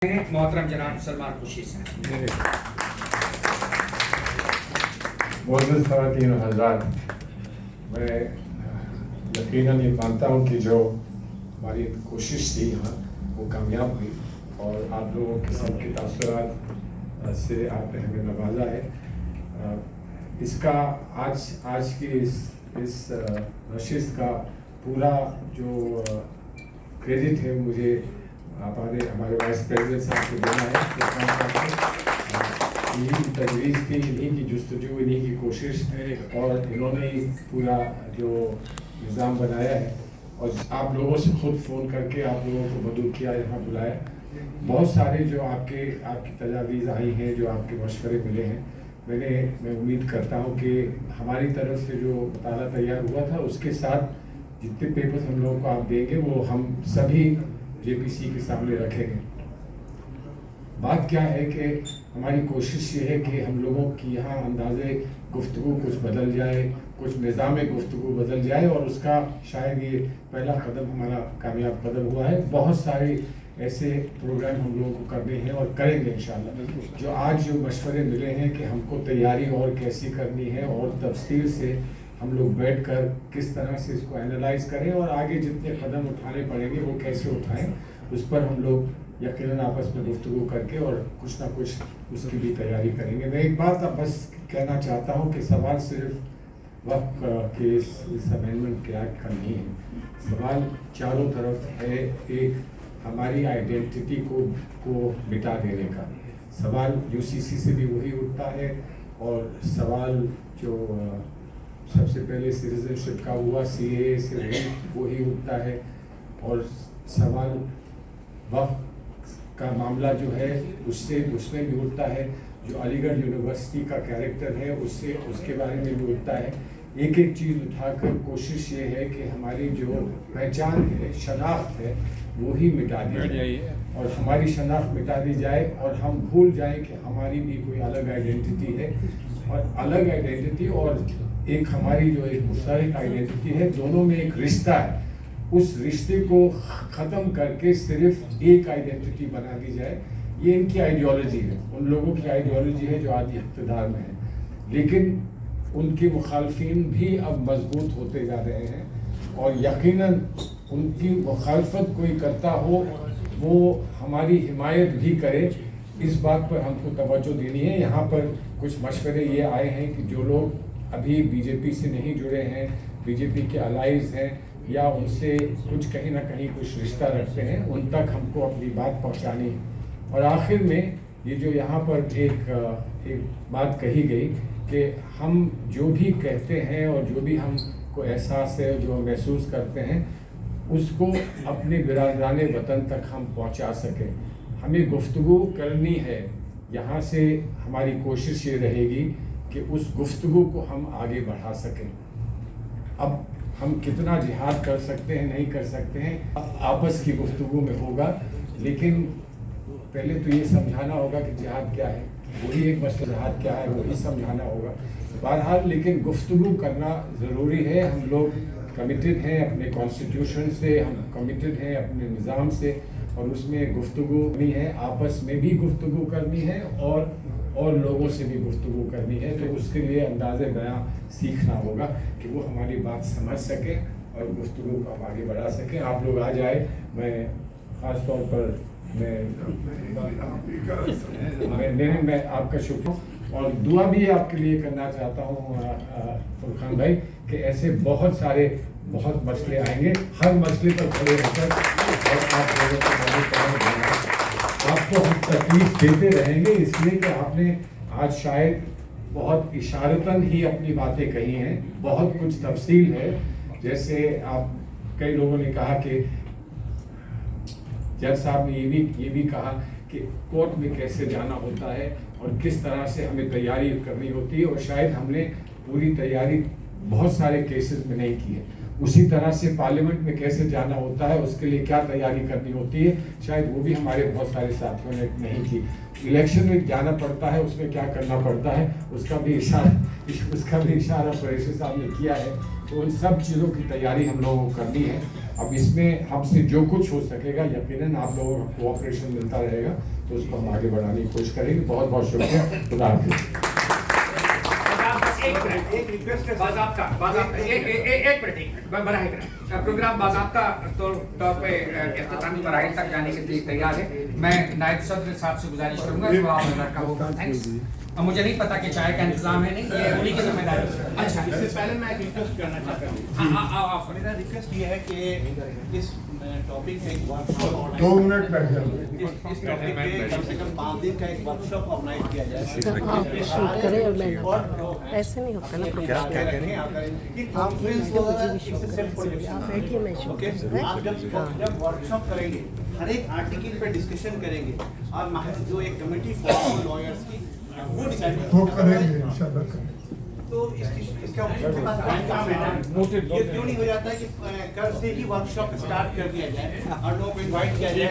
मोहतरम जनाब सलमान खुर्शीद साहब। मोअज़्ज़ज़ ख़वातीन और हज़रात, मैं यकीनन ये मानता हूँ कि जो हमारी कोशिश थी यहाँ वो कामयाब हुई और आप लोगों के सबके तासुरात से आपने हमें नवाजा है। इसका आज की इस नशिस्त का पूरा जो क्रेडिट है मुझे हमारे वाइस प्रेसिडेंट साहब को देना है। इन्हीं की तजवीज़ थी, इन्हीं की जुस्तजू, इन्हीं की कोशिश और इन्होंने ही पूरा जो निज़ाम बनाया है और आप लोगों से खुद फ़ोन करके आप लोगों को मदद किया, यहाँ बुलाया। बहुत सारे जो आपकी तजावीज़ आई हैं, जो आपके मशवरे मिले हैं, मैं उम्मीद करता हूँ कि हमारी तरफ से जो मुताला तैयार हुआ था उसके साथ जितने पेपर्स हम लोगों को आप देंगे वो हम सभी JPC के सामने रखेंगे। बात क्या है कि हमारी कोशिश ये है कि हम लोगों की यहाँ अंदाज़े गुफ्तगू कुछ बदल जाए, कुछ निज़ाम गुफ्तगू बदल जाए और उसका शायद ये पहला कदम हमारा कामयाब कदम हुआ है। बहुत सारे ऐसे प्रोग्राम हम लोगों को करने हैं और करेंगे इंशाअल्लाह। जो आज जो मशवरे मिले हैं कि हमको तैयारी और कैसी करनी है और तफसील से हम लोग बैठकर किस तरह से इसको एनालाइज करें और आगे जितने कदम उठाने पड़ेंगे वो कैसे उठाएं, उस पर हम लोग यकीनन आपस में गुफ्तगू करके और कुछ ना कुछ उसकी भी तैयारी करेंगे। मैं एक बात अब बस कहना चाहता हूं कि सवाल सिर्फ वक्त के इस अमेंडमेंट के एक्ट का नहीं है। सवाल चारों तरफ है, एक हमारी आइडेंटिटी को मिटा देने का सवाल UCC से भी वही उठता है और सवाल जो सबसे पहले सिटीजनशिप का हुआ CAA से वही उठता है और सवाल वक्त का मामला जो है उसमें भी उठता है। जो अलीगढ़ यूनिवर्सिटी का कैरेक्टर है उसके बारे में भी उठता है। एक एक चीज़ उठाकर कोशिश ये है कि हमारी जो पहचान है, शनाख्त है, वो ही मिटा दी जाए और हमारी शनाख्त मिटा दी जाए और हम भूल जाएं कि हमारी भी कोई अलग आइडेंटिटी है और अलग आइडेंटिटी और एक हमारी जो एक मुश्तरक आइडेंटिटी है, दोनों में एक रिश्ता है। उस रिश्ते को ख़त्म करके सिर्फ एक आइडेंटिटी बना दी जाए। ये इनकी आइडियोलॉजी है, उन लोगों की आइडियोलॉजी है जो आज इक़्तिदार में है, लेकिन उनके मुखालफिन भी अब मजबूत होते जा रहे हैं और यकीनन उनकी मुखालफत कोई करता हो वो हमारी हिमायत भी करे। इस बात पर हमको तवज्जो देनी है। यहाँ पर कुछ मशवरे ये आए हैं कि जो लोग अभी BJP से नहीं जुड़े हैं, BJP के अलाइज हैं या उनसे कुछ कहीं ना कहीं कुछ रिश्ता रखते हैं, उन तक हमको अपनी बात पहुंचानी है। और आखिर में ये जो यहाँ पर एक बात कही गई कि हम जो भी कहते हैं और जो भी हमको एहसास है, जो हम महसूस करते हैं, उसको अपने बिरादराने वतन तक हम पहुँचा सकें। हमें गुफ्तगू करनी है। यहाँ से हमारी कोशिश ये रहेगी कि उस गुफ्तगू को हम आगे बढ़ा सकें। अब हम कितना जिहाद कर सकते हैं, नहीं कर सकते हैं, आपस की गुफ्तगू में होगा, लेकिन पहले तो ये समझाना होगा कि जिहाद क्या है, वही एक मसला जिहाद क्या है वही समझाना होगा। बहरहाल लेकिन गुफ्तगू करना ज़रूरी है। हम लोग कमिटेड हैं अपने कॉन्स्टिट्यूशन से, हम कमिटेड हैं अपने निज़ाम से और उसमें गुफ्तगू करनी है, आपस में भी गुफ्तगू करनी है और लोगों से भी गुफ्तगू करनी है। तो उसके लिए अंदाज़े बयां सीखना होगा कि वो हमारी बात समझ सके और गुफ्तगू को हम आगे बढ़ा सकें। आप लोग आ जाए। मैं ख़ास तौर पर मैं आपका शुक्र और दुआ भी आपके लिए करना चाहता हूँ फुरकान भाई कि ऐसे बहुत मसले आएंगे, हर मसले पर खड़े रहकर और आप लोगों को मदद करना, आपको हम तकलीफ देते रहेंगे इसलिए कि आपने आज शायद बहुत इशारतन ही अपनी बातें कही हैं। बहुत कुछ तफसील है, जैसे आप कई लोगों ने कहा कि जज साहब ने ये भी कहा कि कोर्ट में कैसे जाना होता है और किस तरह से हमें तैयारी करनी होती है और शायद हमने पूरी तैयारी बहुत सारे केसेस में नहीं की है। उसी तरह से पार्लियामेंट में कैसे जाना होता है, उसके लिए क्या तैयारी करनी होती है, शायद वो भी हमारे बहुत सारे साथियों ने नहीं की। इलेक्शन में जाना पड़ता है, उसमें क्या करना पड़ता है, उसका भी इशारा परेश साहब ने किया है। तो उन सब चीज़ों की तैयारी हम लोगों को करनी है। अब इसमें हमसे जो कुछ हो सकेगा यकीनन आप लोगों का कोऑपरेशन मिलता रहेगा, तो उसको हम आगे बढ़ाने की कोशिश करेंगे। बहुत बहुत शुक्रिया। खुदा हाफिज़। एक रिक्वेस्ट है बाज़ाब्ता एक मिनट बराह कराम प्रोग्राम बाज़ाब्ता तौर पे इख्तितामी मराहिल तक जाने के लिए तैयार है। मैं नायब सदर साहब से गुजारिश करूंगा कि वो आप नजर का होगा। थैंक्स। अब मुझे नहीं पता कि चाय का इंतजाम है, नहीं ये उन्हीं की जिम्मेदारी है। अच्छा, इससे पहले मैं एक रिक्वेस्ट करना चाहता हूँ। हाँ, मेरा रिक्वेस्ट ये है कि इस टॉपिक में एक वर्कशॉप 2 मिनट बैठ जाओ। इस टॉपिक पे कम से कम 5 दिन का एक वर्कशॉप ऑर्गेनाइज किया जाए। शूट करें और मैं ऐसे नहीं होता ना कॉन्फ्रेंस आप बैठिए, मैं शूट आप जब वर्कशॉप करेंगे, हर एक आर्टिकल पे डिस्कशन करेंगे और जो एक कमेटी फॉर्म लॉयर्स की वो डिसाइड करेंगे इंशाल्लाह। तो इसका ये क्यों नहीं हो जाता है कि कल से ही वर्कशॉप स्टार्ट कर दिया जाए और लोगों को इनवाइट किया जाए।